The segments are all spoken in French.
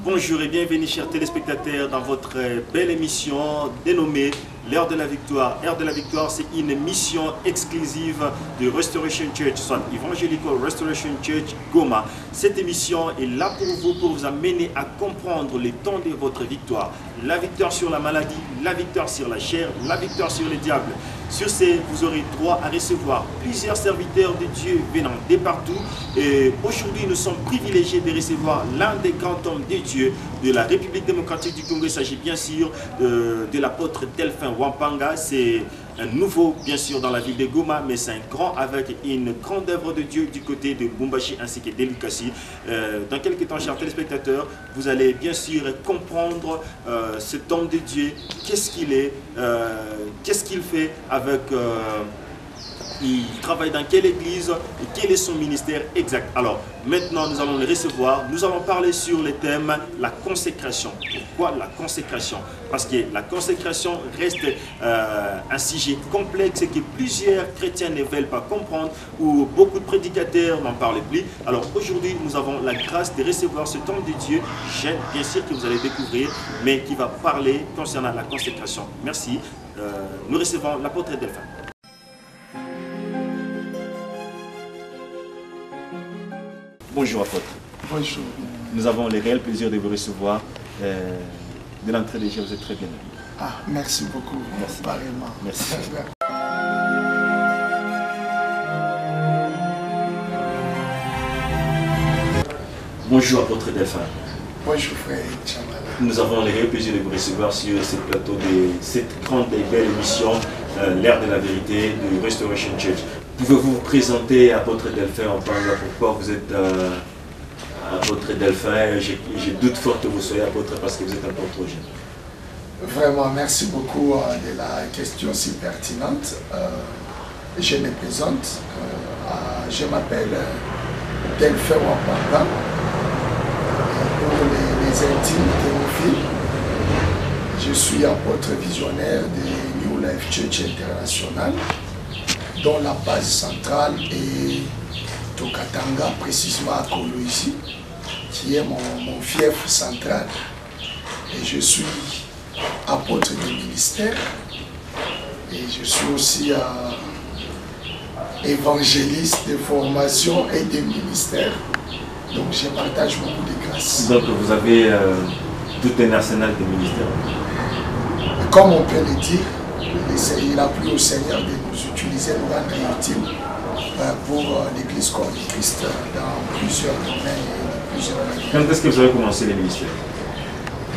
Bonjour et bienvenue chers téléspectateurs dans votre belle émission dénommée L'Heure de la Victoire. L'Heure de la Victoire, c'est une mission exclusive de Restoration Church, soit Evangelical Restoration Church Goma. Cette émission est là pour vous amener à comprendre les temps de votre victoire. La victoire sur la maladie, la victoire sur la chair, la victoire sur le diable. Sur ce, vous aurez droit à recevoir plusieurs serviteurs de Dieu venant de partout. Et aujourd'hui, nous sommes privilégiés de recevoir l'un des grands hommes de Dieu de la République démocratique du Congo. Il s'agit bien sûr de l'apôtre Delphin Wampanga. C'est un nouveau, bien sûr, dans la ville de Goma, mais c'est un grand avec une grande œuvre de Dieu du côté de Bumbashi ainsi que d'Elukasi. Dans quelques temps, chers téléspectateurs, vous allez bien sûr comprendre cet homme de Dieu, qu'est-ce qu'il est, qu'est-ce qu'il fait avec... il travaille dans quelle église et quel est son ministère exact. Alors, maintenant, nous allons le recevoir. Nous allons parler sur le thème la consécration. Pourquoi la consécration? Parce que la consécration reste un sujet complexe que plusieurs chrétiens ne veulent pas comprendre ou beaucoup de prédicateurs n'en parlent plus. Alors, aujourd'hui, nous avons la grâce de recevoir ce homme de Dieu, jeune, bien sûr, que vous allez découvrir, mais qui va parler concernant la consécration. Merci. Nous recevons l'apôtre Delphin. Bonjour apôtre. Bonjour. Nous avons le réel plaisir de vous recevoir. De l'entrée des jeux, vous êtes très bien habillé. Ah, merci beaucoup. Merci. Pareillement. Merci. Bonjour apôtre Delphin. Bonjour frère Chamala. Nous avons le réel plaisir de vous recevoir sur ce plateau de cette grande et belle émission, l'ère de la vérité de Restoration Church. Pouvez-vous vous présenter, apôtre Delphin, en parlant pourquoi vous êtes apôtre Delphin? Je doute fort que vous soyez apôtre parce que vous êtes encore trop jeune. Vraiment, merci beaucoup de la question si pertinente. Je me présente. Je m'appelle Delphin Wampanga. Pour les intimes théophiles, je suis apôtre visionnaire de New Life Church International, dont la base centrale est Tokatanga, précisément à Koloizi, qui est mon fief central. Et je suis apôtre du ministère et je suis aussi évangéliste de formation et de ministère. Donc je partage beaucoup de grâces. Donc vous avez tout un arsenal de ministères. Comme on peut le dire, il a plu au Seigneur de nous utiliser, nous rendre utiles pour l'Église comme Christ dans plusieurs domaines et plusieurs manières. Quand est-ce que vous avez commencé le ministère?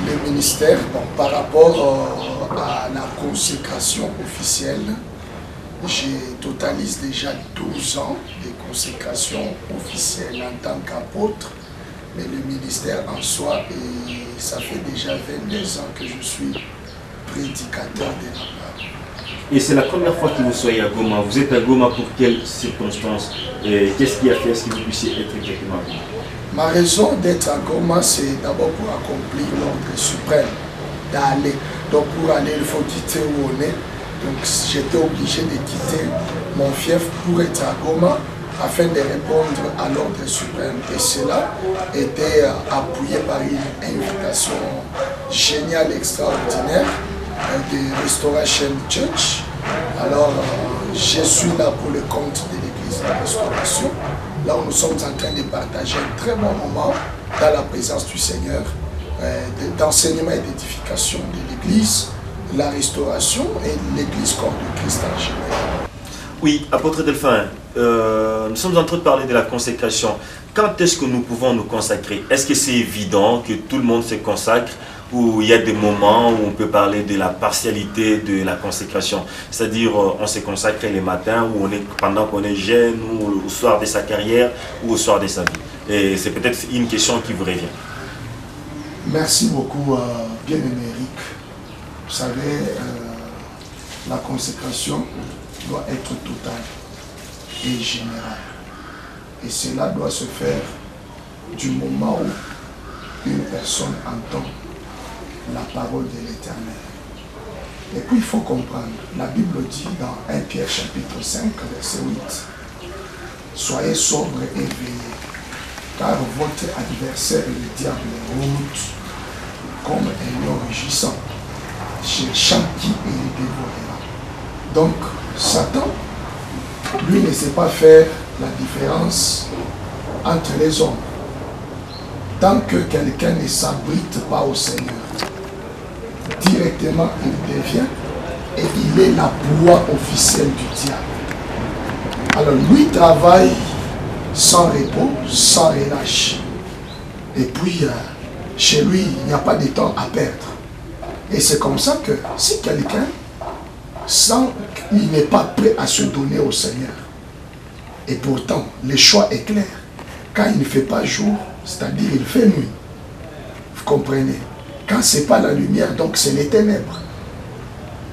Le ministère, bon, par rapport à la consécration officielle, je totalise déjà 12 ans de consécration officielle en tant qu'apôtre, mais le ministère en soi, et ça fait déjà 22 ans que je suis prédicateur de la parole. Et c'est la première fois que vous soyez à Goma. Vous êtes à Goma pour quelles circonstances? Qu'est-ce qui a fait ce que vous puissiez être exactement à Goma? Ma raison d'être à Goma, c'est d'abord pour accomplir l'ordre suprême d'aller. Donc pour aller, il faut quitter où on est. Donc j'étais obligé de quitter mon fief pour être à Goma afin de répondre à l'ordre suprême. Et cela était appuyé par une invitation géniale, extraordinaire de Restoration Church. Alors je suis là pour le compte de l'église de Restauration. Là où nous sommes en train de partager un très bon moment dans la présence du Seigneur, d'enseignement et d'édification de l'église, la restauration et l'église corps de Christ en général. Oui, apôtre Delphin, nous sommes en train de parler de la consécration. Quand est-ce que nous pouvons nous consacrer? Est-ce que c'est évident que tout le monde se consacre, ou il y a des moments où on peut parler de la partialité de la consécration? C'est-à-dire on se consacre les matins, ou on est, pendant qu'on est jeune, ou au soir de sa carrière, ou au soir de sa vie. Et c'est peut-être une question qui vous revient. Merci beaucoup, bien-aimé Eric. Vous savez, la consécration doit être totale et générale. Et cela doit se faire du moment où une personne entend la parole de l'Éternel. Et puis il faut comprendre, la Bible dit dans 1 Pierre chapitre 5, verset 8, « Soyez sobres et veillez, car votre adversaire, le diable, rôde comme un lion rugissant, cherchant qui il dévorera. » Donc, Satan, lui, ne sait pas faire la différence entre les hommes. Tant que quelqu'un ne s'abrite pas au Seigneur, directement il devient et il est la proie officielle du diable. Alors lui travaille sans repos, sans relâche. Et puis, chez lui, il n'y a pas de temps à perdre. Et c'est comme ça que si quelqu'un sent qu'il n'est pas prêt à se donner au Seigneur, et pourtant le choix est clair, quand il ne fait pas jour, c'est-à-dire il fait nuit. Vous comprenez? Quand ce n'est pas la lumière, donc c'est les ténèbres.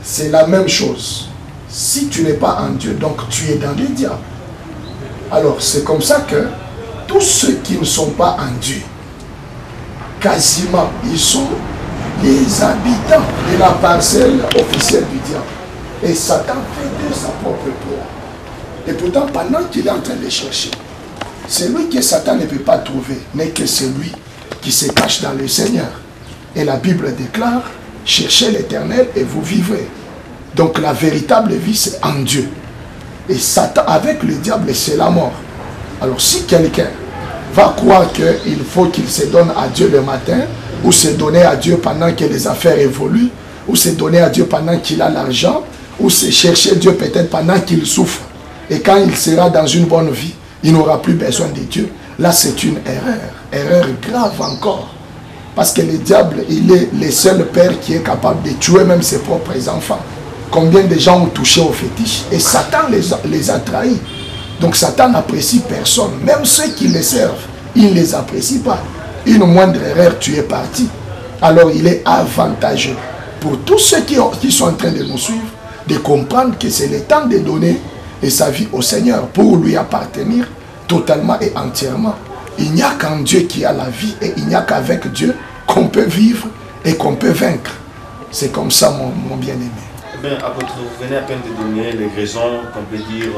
C'est la même chose. Si tu n'es pas en Dieu, donc tu es dans les diables. Alors c'est comme ça que tous ceux qui ne sont pas en Dieu, quasiment, ils sont les habitants de la parcelle officielle du diable. Et Satan fait de sa propre proie. Et pourtant, pendant qu'il est en train de chercher, celui que Satan ne peut pas trouver n'est que celui qui se cache dans le Seigneur. Et la Bible déclare, cherchez l'Éternel et vous vivrez. Donc la véritable vie, c'est en Dieu. Et Satan, avec le diable, c'est la mort. Alors si quelqu'un va croire qu'il faut qu'il se donne à Dieu le matin, ou se donner à Dieu pendant que les affaires évoluent, ou se donner à Dieu pendant qu'il a l'argent, ou se chercher Dieu peut-être pendant qu'il souffre, et quand il sera dans une bonne vie, il n'aura plus besoin de Dieu. Là, c'est une erreur grave encore. Parce que le diable, il est le seul père qui est capable de tuer même ses propres enfants. Combien de gens ont touché au fétiche? Et Satan les a trahis. Donc Satan n'apprécie personne. Même ceux qui les servent, il ne les apprécie pas. Une moindre erreur, tu es parti. Alors il est avantageux pour tous ceux qui sont en train de nous suivre, de comprendre que c'est le temps de donner sa vie au Seigneur pour lui appartenir totalement et entièrement. Il n'y a qu'en Dieu qui a la vie et il n'y a qu'avec Dieu qu'on peut vivre et qu'on peut vaincre. C'est comme ça, mon bien-aimé. Eh bien, apôtre, vous venez à peine de donner les raisons qu'on peut dire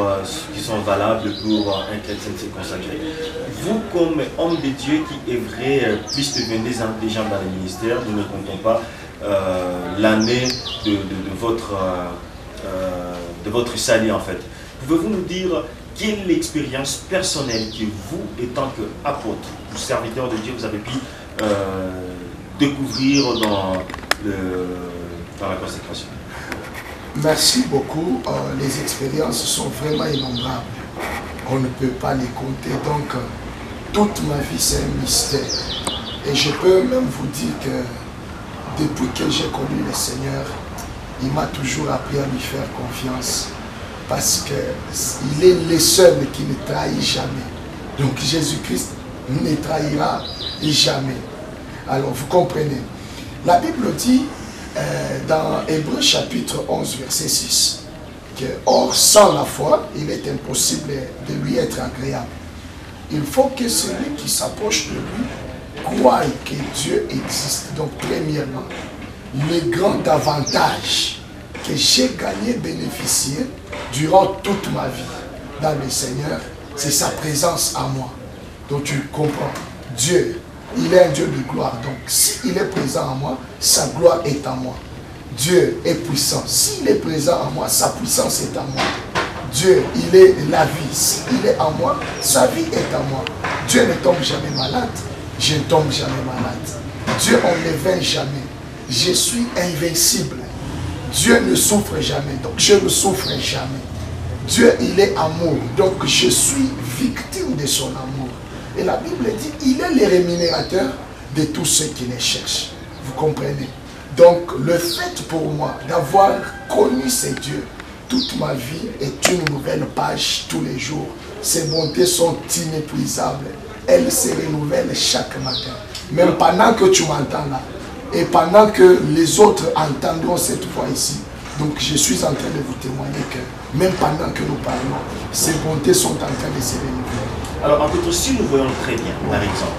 qui sont valables pour un chrétien de se consacrer. Vous, comme homme de Dieu qui œuvrez plus de 22 ans déjà dans le ministère, nous ne comptons pas l'année de votre salut en fait. Pouvez-vous nous dire quelle est l'expérience personnelle que vous, étant qu'apôtre ou serviteur de Dieu, vous avez pu découvrir dans la consécration? Merci beaucoup. Les expériences sont vraiment innombrables. On ne peut pas les compter. Donc, toute ma vie, c'est un mystère. Et je peux même vous dire que depuis que j'ai connu le Seigneur, il m'a toujours appris à lui faire confiance. Parce qu'il est le seul qui ne trahit jamais. Donc Jésus-Christ ne trahira jamais. Alors vous comprenez. La Bible dit dans Hébreux chapitre 11 verset 6 que or sans la foi il est impossible de lui être agréable. Il faut que celui qui s'approche de lui croie que Dieu existe. Donc premièrement, le grand avantage que j'ai gagné, bénéficié durant toute ma vie dans le Seigneur, c'est sa présence en moi. Donc tu comprends, Dieu, il est un Dieu de gloire. Donc s'il est présent en moi, sa gloire est en moi. Dieu est puissant. S'il est présent en moi, sa puissance est en moi. Dieu, il est la vie. S'il est en moi, sa vie est en moi. Dieu ne tombe jamais malade. Je ne tombe jamais malade. Dieu, on ne vainc jamais. Je suis invincible. Dieu ne souffre jamais. Donc je ne souffre jamais. Dieu, il est amour. Donc je suis victime de son amour. Et la Bible dit, il est le rémunérateur de tous ceux qui les cherchent. Vous comprenez? Donc le fait pour moi d'avoir connu ces dieux toute ma vie est une nouvelle page tous les jours. Ses bontés sont inépuisables. Elles se renouvellent chaque matin. Même pendant que tu m'entends là, et pendant que les autres entendront cette voix ici. Donc je suis en train de vous témoigner que même pendant que nous parlons, ces bontés sont en train de se renouveler. Alors, en fait, si nous voyons très bien, par exemple,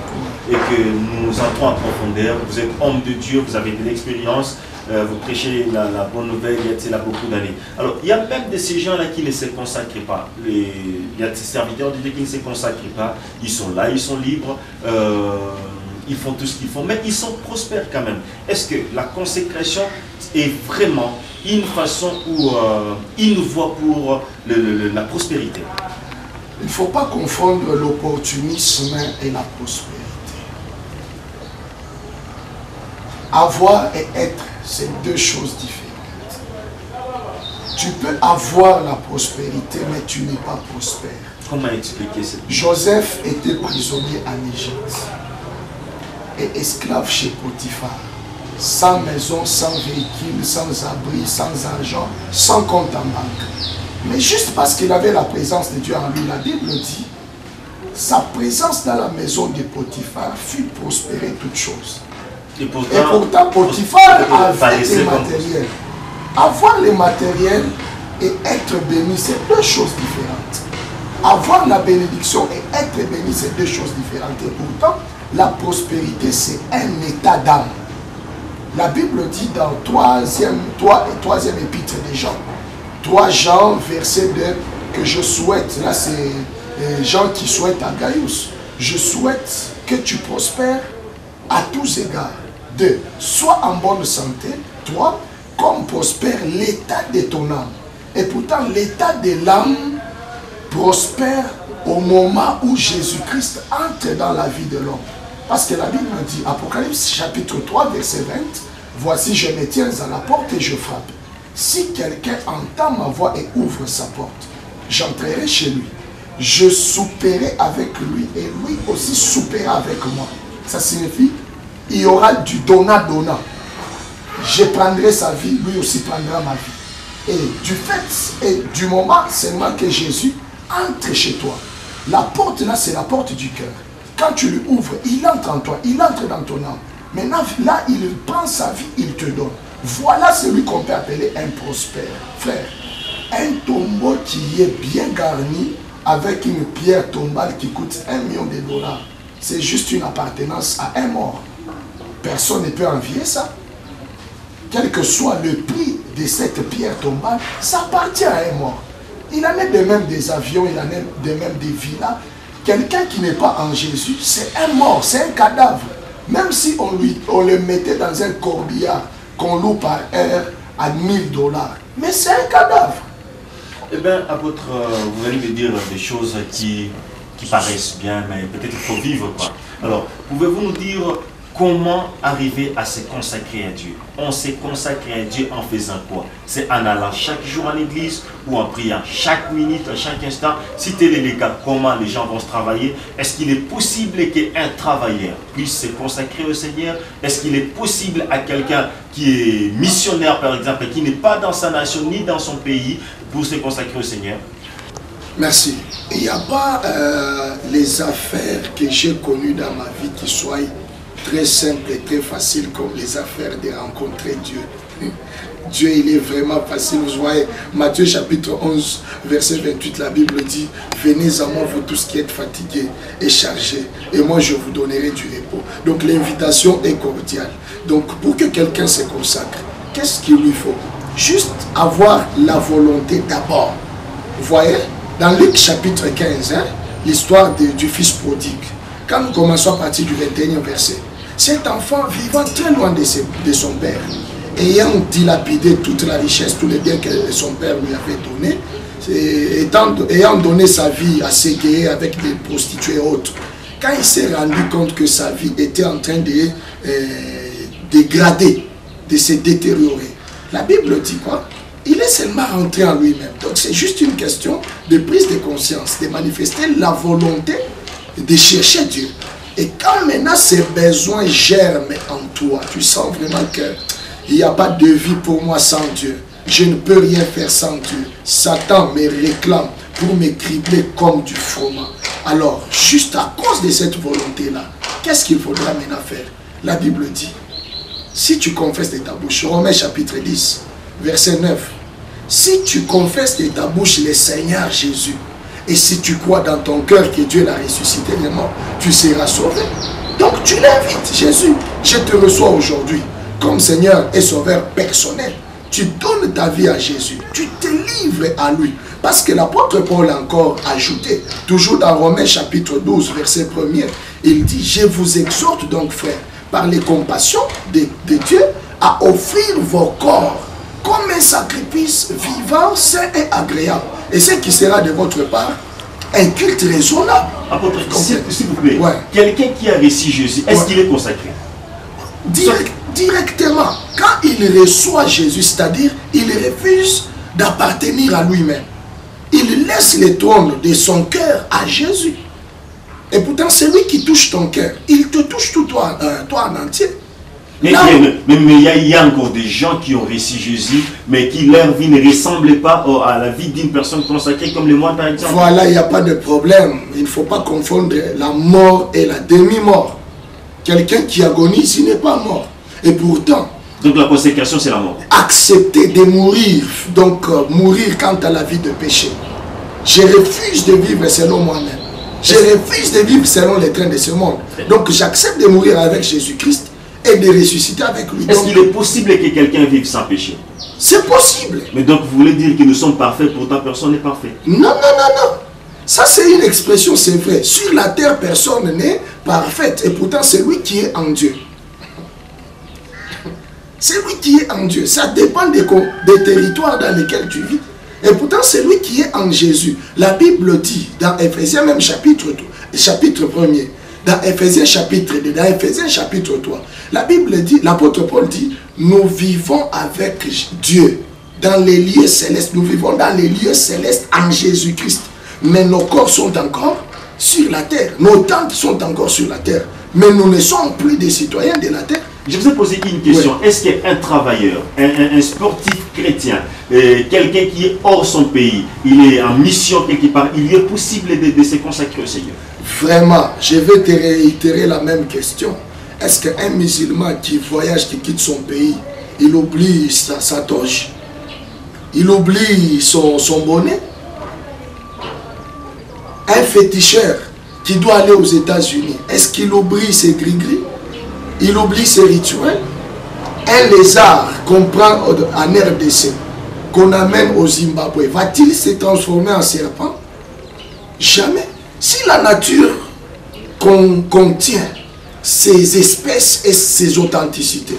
et que nous entrons en profondeur, vous êtes homme de Dieu, vous avez de l'expérience, vous prêchez la bonne nouvelle, il y a beaucoup d'années. Alors, il y a même de ces gens-là qui ne se consacrent pas. Il y a des serviteurs de Dieu qui ne se consacrent pas. Ils sont là, ils sont libres, ils font tout ce qu'ils font, mais ils sont prospères quand même. Est-ce que la consécration est vraiment une façon ou une voie pour la prospérité? Il ne faut pas confondre l'opportunisme et la prospérité. Avoir et être, c'est deux choses différentes. Tu peux avoir la prospérité, mais tu n'es pas prospère. Comment expliquer ça? Joseph était prisonnier en Égypte et esclave chez Potiphar. Sans maison, sans véhicule, sans abri, sans argent, sans compte en banque. Mais juste parce qu'il avait la présence de Dieu en lui, la Bible dit, sa présence dans la maison de Potiphar fit prospérer toutes choses. Et pourtant Potiphar avait des matériels. Avoir les matériels et être béni, c'est deux choses différentes. Avoir la bénédiction et être béni, c'est deux choses différentes. Et pourtant, la prospérité, c'est un état d'âme. La Bible dit dans 3e épître de Jean, 3 Jean, verset 2, que je souhaite, là c'est Jean qui souhaite à Gaius, je souhaite que tu prospères à tous égards. 2, sois en bonne santé. 3, comme prospère l'état de ton âme. Et pourtant l'état de l'âme prospère au moment où Jésus-Christ entre dans la vie de l'homme. Parce que la Bible dit, Apocalypse chapitre 3, verset 20, voici je me tiens à la porte et je frappe. Si quelqu'un entend ma voix et ouvre sa porte, j'entrerai chez lui. Je souperai avec lui et lui aussi soupera avec moi. Ça signifie, il y aura du donnant-donnant. Je prendrai sa vie, lui aussi prendra ma vie. Et du fait et du moment seulement que Jésus entre chez toi, la porte là, c'est la porte du cœur. Quand tu lui ouvres, il entre en toi, il entre dans ton âme. Maintenant, là, il prend sa vie, il te donne. Voilà celui qu'on peut appeler un prospère. Frère, un tombeau qui est bien garni avec une pierre tombale qui coûte $1 million, c'est juste une appartenance à un mort. Personne ne peut envier ça. Quel que soit le prix de cette pierre tombale, ça appartient à un mort. Il en est de même des avions, il en est de même des villas. Quelqu'un qui n'est pas en Jésus, c'est un mort, c'est un cadavre. Même si on le mettait dans un corbillard qu'on loue par heure à $1000. Mais c'est un cadavre. Eh bien, apôtre, vous allez me dire des choses qui paraissent bien, mais peut-être qu'il faut vivre, quoi. Alors, pouvez-vous nous dire comment arriver à se consacrer à Dieu? On s'est consacré à Dieu en faisant quoi? C'est en allant chaque jour à l'église ou en priant chaque minute, à chaque instant? Si tel est le cas, comment les gens vont se travailler? Est-ce qu'il est possible qu'un travailleur puisse se consacrer au Seigneur? Est-ce qu'il est possible à quelqu'un qui est missionnaire, par exemple, qui n'est pas dans sa nation ni dans son pays, pour se consacrer au Seigneur? Merci. Il n'y a pas les affaires que j'ai connues dans ma vie qui soient très simples et très faciles comme les affaires de rencontrer Dieu. Dieu, il est vraiment facile. Vous voyez, Matthieu chapitre 11, verset 28, la Bible dit « Venez à moi, vous tous qui êtes fatigués et chargés, et moi je vous donnerai du repos. » Donc l'invitation est cordiale. Donc pour que quelqu'un se consacre, qu'est-ce qu'il lui faut? Juste avoir la volonté d'abord. Vous voyez, dans Luc chapitre 15, hein, l'histoire du fils prodigue, quand nous commençons à partir du 21e verset, cet enfant vivant très loin de son père, ayant dilapidé toute la richesse, tous les biens que son père lui avait donnés, ayant donné sa vie à s'égayer avec des prostituées et autres, quand il s'est rendu compte que sa vie était en train de dégrader, de se détériorer, la Bible dit quoi? Il est seulement rentré en lui-même. Donc c'est juste une question de prise de conscience, de manifester la volonté de chercher Dieu. Et quand maintenant ces besoins germent en toi, tu sens vraiment qu'il n'y a pas de vie pour moi sans Dieu. Je ne peux rien faire sans Dieu. Satan me réclame pour me cribler comme du froment. Alors, juste à cause de cette volonté-là, qu'est-ce qu'il faudra maintenant faire? La Bible dit, si tu confesses de ta bouche, Romains chapitre 10, verset 9, si tu confesses de ta bouche le Seigneur Jésus, et si tu crois dans ton cœur que Dieu l'a ressuscité des morts, tu seras sauvé. Donc tu l'invites, Jésus, je te reçois aujourd'hui comme Seigneur et Sauveur personnel. Tu donnes ta vie à Jésus, tu te livres à lui. Parce que l'apôtre Paul a encore ajouté, toujours dans Romains chapitre 12, verset 1er, il dit, je vous exhorte donc frères, par les compassions de Dieu, à offrir vos corps comme un sacrifice vivant, sain et agréable. Et ce qui sera de votre part un culte raisonnable. Apôtre, s'il vous plaît, ouais. Quelqu'un qui a reçu Jésus, est-ce qu'il est consacré? Directement, quand il reçoit Jésus, c'est-à-dire il refuse d'appartenir à lui-même. Il laisse le trône de son cœur à Jésus. Et pourtant, c'est lui qui touche ton cœur. Il te touche tout toi en entier. Mais il y a encore des gens qui ont reçu Jésus, mais qui leur vie ne ressemble pas à la vie d'une personne consacrée comme les moines par exemple. Voilà, il n'y a pas de problème. Il ne faut pas confondre la mort et la demi-mort. Quelqu'un qui agonise, il n'est pas mort. Et pourtant... Donc la consécration, c'est la mort. Accepter de mourir, donc mourir quant à la vie de péché. Je refuse de vivre selon moi-même. Je refuse de vivre selon les trains de ce monde. Donc j'accepte de mourir avec Jésus-Christ et de ressusciter avec lui. Est-ce qu'il est possible que quelqu'un vive sans péché? C'est possible. Mais donc vous voulez dire que nous sommes parfaits, pourtant personne n'est parfait? Non. Ça c'est une expression, c'est vrai. Sur la terre, personne n'est parfaite. Et pourtant c'est lui qui est en Dieu. C'est lui qui est en Dieu. Ça dépend des territoires dans lesquels tu vis. Et pourtant c'est lui qui est en Jésus. La Bible dit dans Ephésiens même chapitre 1er, dans Ephésiens chapitre 2, dans Ephésiens chapitre 3, la Bible dit, l'apôtre Paul dit, nous vivons avec Dieu dans les lieux célestes. Nous vivons dans les lieux célestes en Jésus-Christ. Mais nos corps sont encore sur la terre. Nos tentes sont encore sur la terre. Mais nous ne sommes plus des citoyens de la terre. Je vous ai posé une question. Oui. Est-ce qu'un travailleur, un sportif chrétien, quelqu'un qui est hors son pays, il est en mission quelque part, il est possible de se consacrer au Seigneur? Vraiment, je vais te réitérer la même question. Est-ce qu'un musulman qui voyage, qui quitte son pays, il oublie sa toge? Il oublie son bonnet? Un féticheur qui doit aller aux États-Unis, est-ce qu'il oublie ses gris-gris? Il oublie ses rituels? Un lézard qu'on prend en RDC, qu'on amène au Zimbabwe, va-t-il se transformer en serpent? Jamais. Si la nature contient ses espèces et ses authenticités,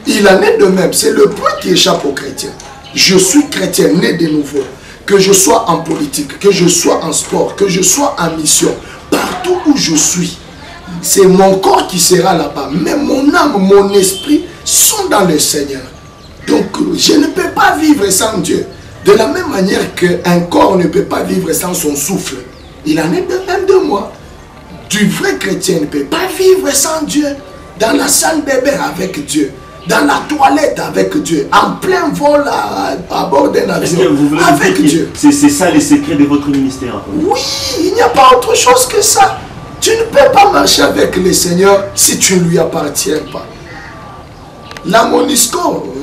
il en est de même. C'est le point qui échappe aux chrétiens. Je suis chrétien, né de nouveau. Que je sois en politique, que je sois en sport, que je sois en mission, partout où je suis, c'est mon corps qui sera là-bas. Mais mon âme, mon esprit sont dans le Seigneur. Donc, je ne peux pas vivre sans Dieu. De la même manière qu'un corps ne peut pas vivre sans son souffle. Il en est de même de moi. Du vrai chrétien ne peut pas vivre sans Dieu. Dans la salle des bains avec Dieu. dans la toilette avec Dieu, en plein vol à bord d'un avion, que vous voulez avec dire Dieu. C'est ça les secrets de votre ministère? Oui, il n'y a pas autre chose que ça. Tu ne peux pas marcher avec le Seigneur si tu ne lui appartiens pas. La MONUSCO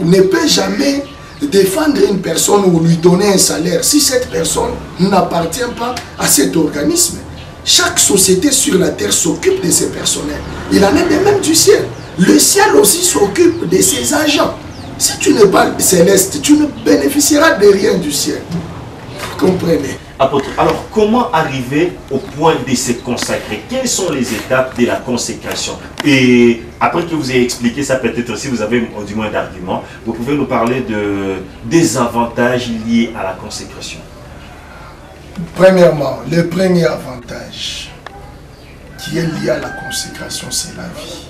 ne peut jamais défendre une personne ou lui donner un salaire si cette personne n'appartient pas à cet organisme. Chaque société sur la terre s'occupe de ses personnels. Il en est de même du ciel. Le ciel aussi s'occupe de ses agents. Si tu n'es pas céleste, tu ne bénéficieras de rien du ciel. Vous comprenez? Apôtre, alors comment arriver au point de se consacrer? Quelles sont les étapes de la consécration? Et après que vous ayez expliqué ça, peut-être si vous avez du moins d'arguments, vous pouvez nous parler des avantages liés à la consécration. Premièrement, le premier avantage qui est lié à la consécration, c'est la vie.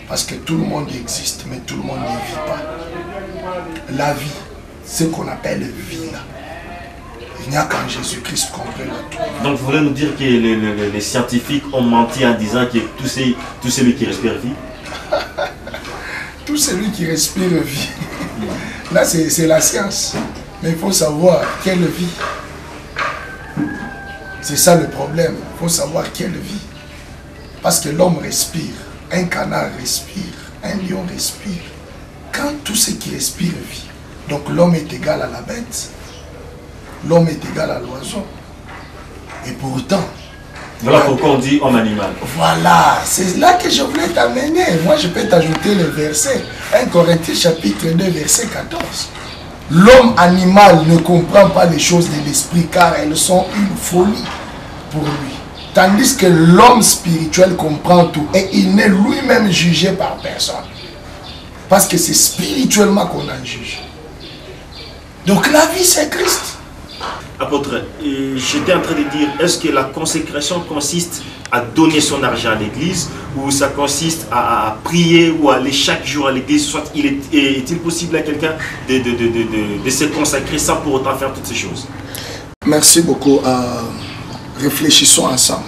Parce que tout le monde existe, mais tout le monde ne vit pas. La vie, ce qu'on appelle vie là. Il n'y a qu'en Jésus-Christ qu'on peut la trouver. Donc vous voulez nous dire que les scientifiques ont menti en disant que tout celui qui respire vit? Tout celui qui respire vit. Là, c'est la science. Mais il faut savoir quelle vie. C'est ça le problème. Il faut savoir quelle vie. Parce que l'homme respire. Un canard respire. Un lion respire. Quand tout ce qui respire vit, donc l'homme est égal à la bête. L'homme est égal à l'oiseau. Et pourtant... Voilà pourquoi on dit homme animal. Voilà, c'est là que je voulais t'amener. Moi, je peux t'ajouter le verset. 1 Corinthiens chapitre 2, verset 14. L'homme animal ne comprend pas les choses de l'esprit car elles sont une folie pour lui. Tandis que l'homme spirituel comprend tout et il n'est lui-même jugé par personne. Parce que c'est spirituellement qu'on en juge. Donc la vie, c'est Christ. Apôtre, j'étais en train de dire, est-ce que la consécration consiste à donner son argent à l'église ou ça consiste à prier ou à aller chaque jour à l'église? Soit est-il possible à quelqu'un de se consacrer sans pour autant faire toutes ces choses? Merci beaucoup. Réfléchissons ensemble.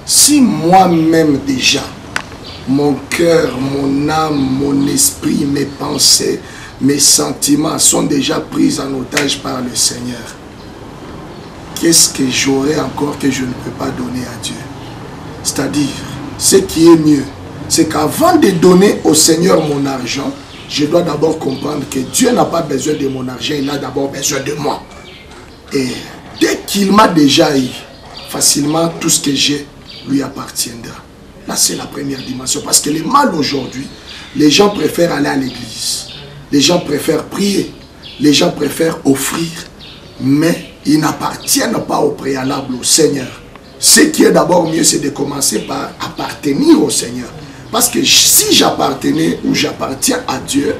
Si moi-même déjà, mon cœur, mon âme, mon esprit, mes pensées, mes sentiments sont déjà pris en otage par le Seigneur, qu'est-ce que j'aurais encore que je ne peux pas donner à Dieu? C'est-à-dire, ce qui est mieux, c'est qu'avant de donner au Seigneur mon argent, je dois d'abord comprendre que Dieu n'a pas besoin de mon argent, il a d'abord besoin de moi. Et dès qu'il m'a déjà eu, facilement tout ce que j'ai lui appartiendra. Là, c'est la première dimension. Parce que le mal aujourd'hui, les gens préfèrent aller à l'église. Les gens préfèrent prier. Les gens préfèrent offrir. Mais ils n'appartiennent pas au préalable au Seigneur. Ce qui est d'abord mieux, c'est de commencer par appartenir au Seigneur. Parce que si j'appartenais ou j'appartiens à Dieu,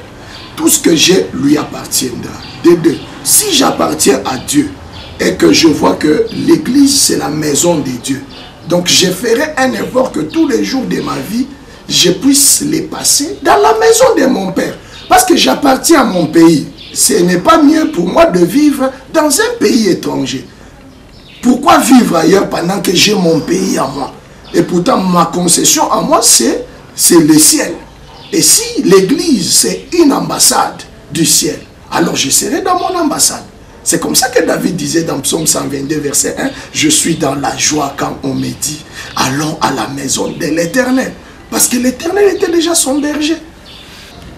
tout ce que j'ai lui appartiendra. De deux, si j'appartiens à Dieu et que je vois que l'église, c'est la maison de Dieu, donc je ferai un effort que tous les jours de ma vie, je puisse les passer dans la maison de mon Père. Parce que j'appartiens à mon pays. Ce n'est pas mieux pour moi de vivre dans un pays étranger. Pourquoi vivre ailleurs pendant que j'ai mon pays à moi? Et pourtant, ma concession à moi, c'est le ciel. Et si l'église, c'est une ambassade du ciel, alors je serai dans mon ambassade. C'est comme ça que David disait dans Psaume 122, verset 1, « Je suis dans la joie quand on me dit, allons à la maison de l'Éternel. » Parce que l'Éternel était déjà son berger.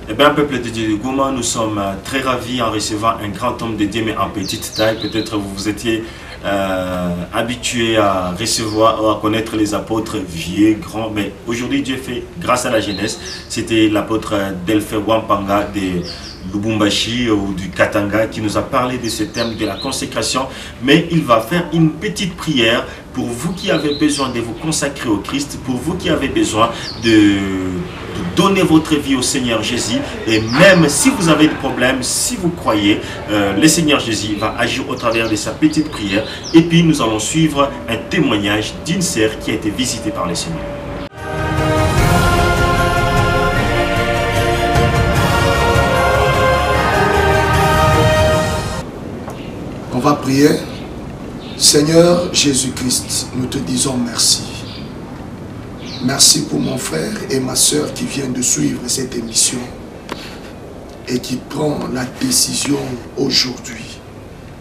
Eh bien, peuple de Dieu de Goma, nous sommes très ravis en recevant un grand homme de Dieu, mais en petite taille. Peut-être vous vous étiez habitué à recevoir, à connaître les apôtres vieux, grands, mais aujourd'hui Dieu fait grâce à la jeunesse. C'était l'apôtre Delphin Wampanga de Lubumbashi ou du Katanga qui nous a parlé de ce thème de la consécration, mais il va faire une petite prière pour vous qui avez besoin de vous consacrer au Christ, pour vous qui avez besoin de donner votre vie au Seigneur Jésus, et même si vous avez des problèmes, si vous croyez, le Seigneur Jésus va agir au travers de sa petite prière, et puis nous allons suivre un témoignage d'une sœur qui a été visitée par le Seigneur. On va prier. Seigneur Jésus-Christ, nous te disons merci. Merci pour mon frère et ma soeur qui viennent de suivre cette émission et qui prend la décision aujourd'hui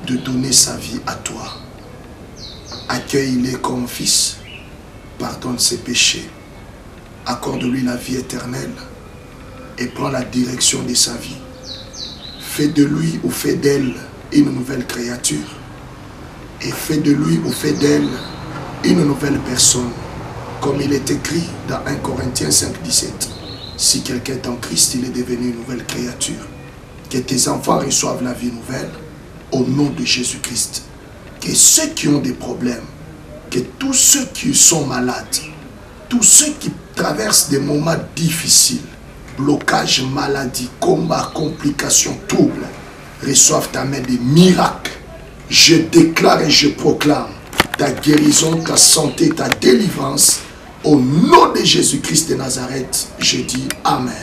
de donner sa vie à toi. Accueille-les comme fils, pardonne ses péchés, accorde-lui la vie éternelle et prends la direction de sa vie. Fais de lui ou fais d'elle une nouvelle créature et fais de lui ou fais d'elle une nouvelle personne. Comme il est écrit dans 1 Corinthiens 5, 17. Si quelqu'un est en Christ, il est devenu une nouvelle créature. Que tes enfants reçoivent la vie nouvelle au nom de Jésus-Christ. Que ceux qui ont des problèmes, que tous ceux qui sont malades, tous ceux qui traversent des moments difficiles, blocage, maladie, combat, complications, troubles, reçoivent ta main des miracles. Je déclare et je proclame ta guérison, ta santé, ta délivrance. Au nom de Jésus-Christ de Nazareth, je dis Amen.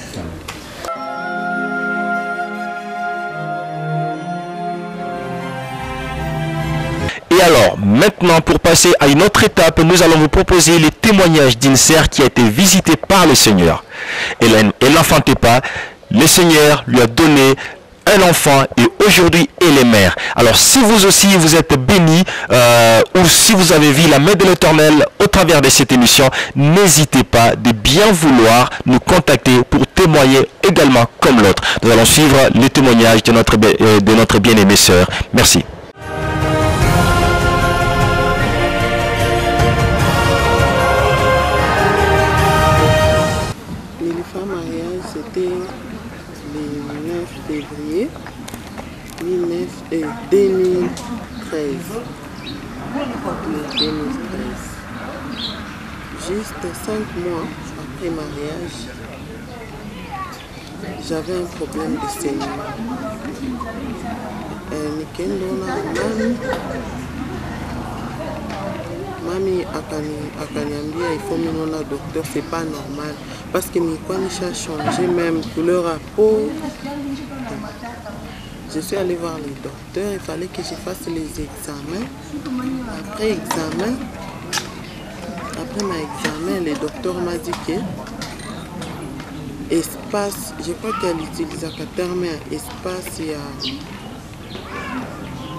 Et alors, maintenant, pour passer à une autre étape, nous allons vous proposer les témoignages d'une sœur qui a été visitée par le Seigneur. Elle n'enfantait pas, le Seigneur lui a donné un enfant et aujourd'hui elle est mère. Alors si vous aussi vous êtes béni ou si vous avez vu la main de l'Éternel au travers de cette émission, n'hésitez pas de bien vouloir nous contacter pour témoigner également comme l'autre. Nous allons suivre les témoignages de notre bien-aimée sœur. Merci. L'Elifa mariage, c'était le 9 février 2013. Juste 5 mois après mariage, j'avais un problème de saignement. Mami akaniambia il faut mener au docteur, c'est pas normal parce que mes poignets ont changé même couleur à peau. Je suis allée voir le docteur, il fallait que je fasse les examens. Après mon examen, le docteur m'a dit que espace, je crois qu'elle utilise un terme espace, il y a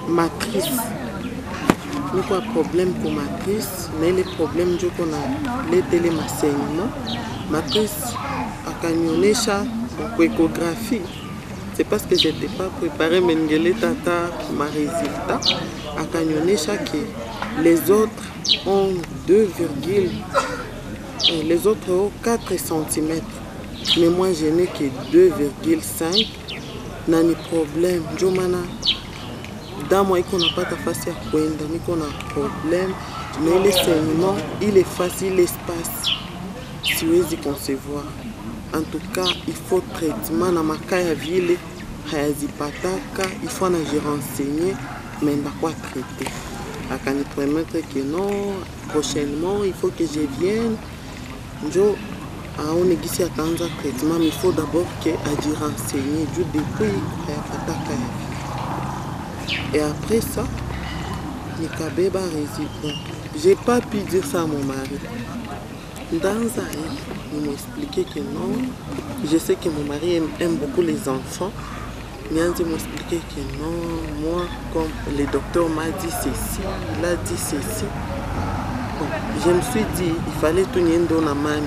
matrice. Nous avons un problème pour matrice, mais le problème c'est qu'on a les télémasaignements. Matrice a cagnoné pour échographie. C'est parce que je n'étais pas préparée, mais je tata ma résultat. A cagnoné que les autres ont 2, les autres ont 4 cm. Mais moi je n'ai que 2,5. N'a ni problème. Dans moi, il n'a pas de face à quoi, il a un problème, mais le saignement, il est facile, l'espace, si vous voulez concevoir. En tout cas, il faut traitement dans ma ville, il faut nous renseigner, mais il ne va pas traiter. Quand il promettre que non, prochainement, il faut que je vienne. On est ici à attendre un traitement, mais il faut d'abord que je renseigner. Depuis, et après ça, je n'ai pas pu dire ça à mon mari. Dans un il m'a expliqué que non. Je sais que mon mari aime beaucoup les enfants. Mais il m'a expliqué que non. Moi, comme le docteur m'a dit ceci, il a dit ceci. Bon, je me suis dit, il fallait tout nier dans la main.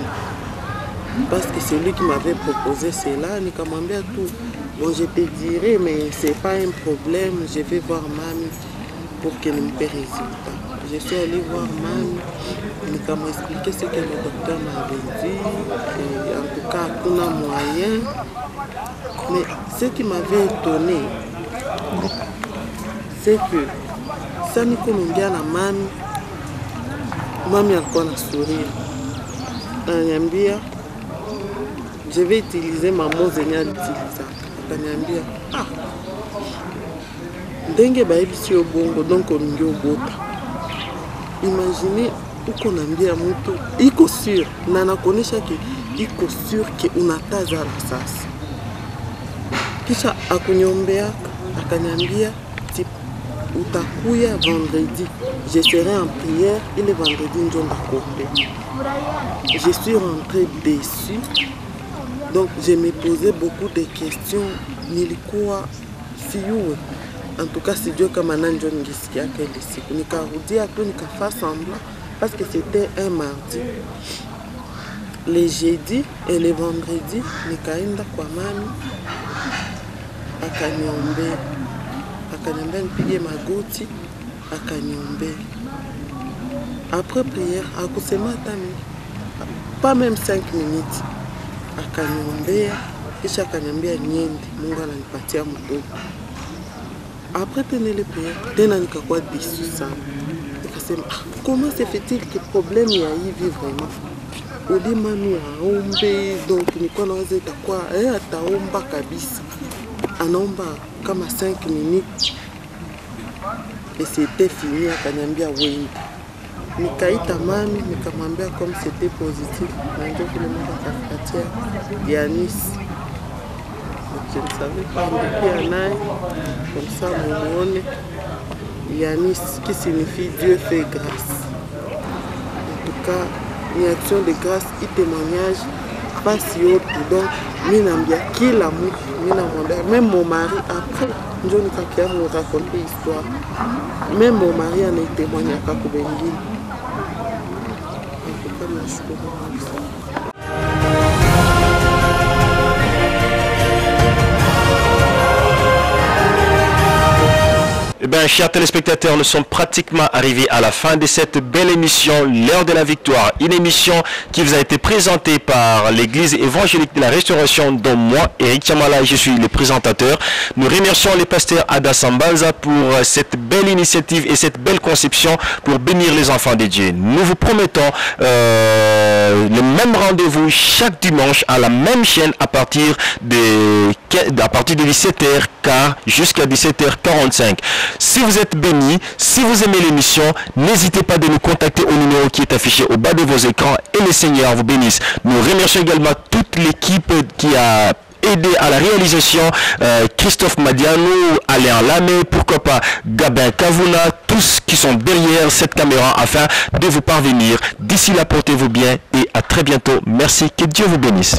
Parce que c'est lui qui m'avait proposé cela. Il m'a dit tout. Bon, je te dirai, mais ce n'est pas un problème. Je vais voir Mamie pour qu'elle me paie résultat. Je suis allée voir Mamie. Elle m'a expliqué ce que le docteur m'avait dit. Et en tout cas, tout a moyen. Mais ce qui m'avait étonné, c'est que ça nous connaît bien la Mamie. Mamie a quoi sourire. Je vais utiliser ma mot géniale d'utiliser. Kanyambia ndenge baebisi yo bongo donc olingi obota. Imaginez uko nambia mtu iko sûr na nakonesha ki iko sûr ke unataza la sasa kisha akunyombea akanyambia utakuya vendredi, je serai en prière et le vendredi njonda kope. Je suis rentrée déçue, donc je me posais beaucoup de questions. Nilikuwa siyuwe, en tout cas si Dieu kama nanjo ngisikia kile siku, nikarudia tu nikafaa semblant parce que c'était un mardi. Le jeudi et le vendredi nikaenda kwa mami, akaniombea nipige magoti, akaniombea. Après prière, akusema hata pas même 5 minutes, akaniombea kisha akaniambia niende, Mungu ananipatia mtoto. Après tenir prière, tena nikakuwa déçu sana. Nikasema comment se fait-il que problème ya hivi vraiment? Uli mami aombe, donc nilikuwa nawaza itakuwa ataomba kabisa. Anaomba kama 5 minutes et c'était fini, akaniambia wende. Nikaita mami, nikamwambia comme c'était positif, na ndio vile Mungu akapatia Yanis. Je ne savais pas depuis un an, comme ça mon nom Yanis, qui signifie Dieu fait grâce. En tout cas, une action de grâce et témoignage pas si haut. Donc, minambia kila mtu, minamwambia même mon mari après, ndio nikakia me raconter histoire. Même mon mari en a témoigné à Kakubengini. En tout cas, je suis content. Eh bien, chers téléspectateurs, nous sommes pratiquement arrivés à la fin de cette belle émission, l'heure de la victoire. Une émission qui vous a été présentée par l'église évangélique de la Restauration, dont moi, Eric Chamala, je suis le présentateur. Nous remercions le pasteur Ada Sambanza pour cette belle initiative et cette belle conception pour bénir les enfants de Dieu. Nous vous promettons le même rendez-vous chaque dimanche à la même chaîne à partir de 17h15 jusqu'à 17h45. Si vous êtes bénis, si vous aimez l'émission, n'hésitez pas de nous contacter au numéro qui est affiché au bas de vos écrans et le Seigneur vous bénisse. Nous remercions également toute l'équipe qui a aidé à la réalisation, Christophe Madiano, Alain Lamé, pourquoi pas Gabin Kavuna, tous qui sont derrière cette caméra afin de vous parvenir. D'ici là, portez-vous bien et à très bientôt. Merci, que Dieu vous bénisse.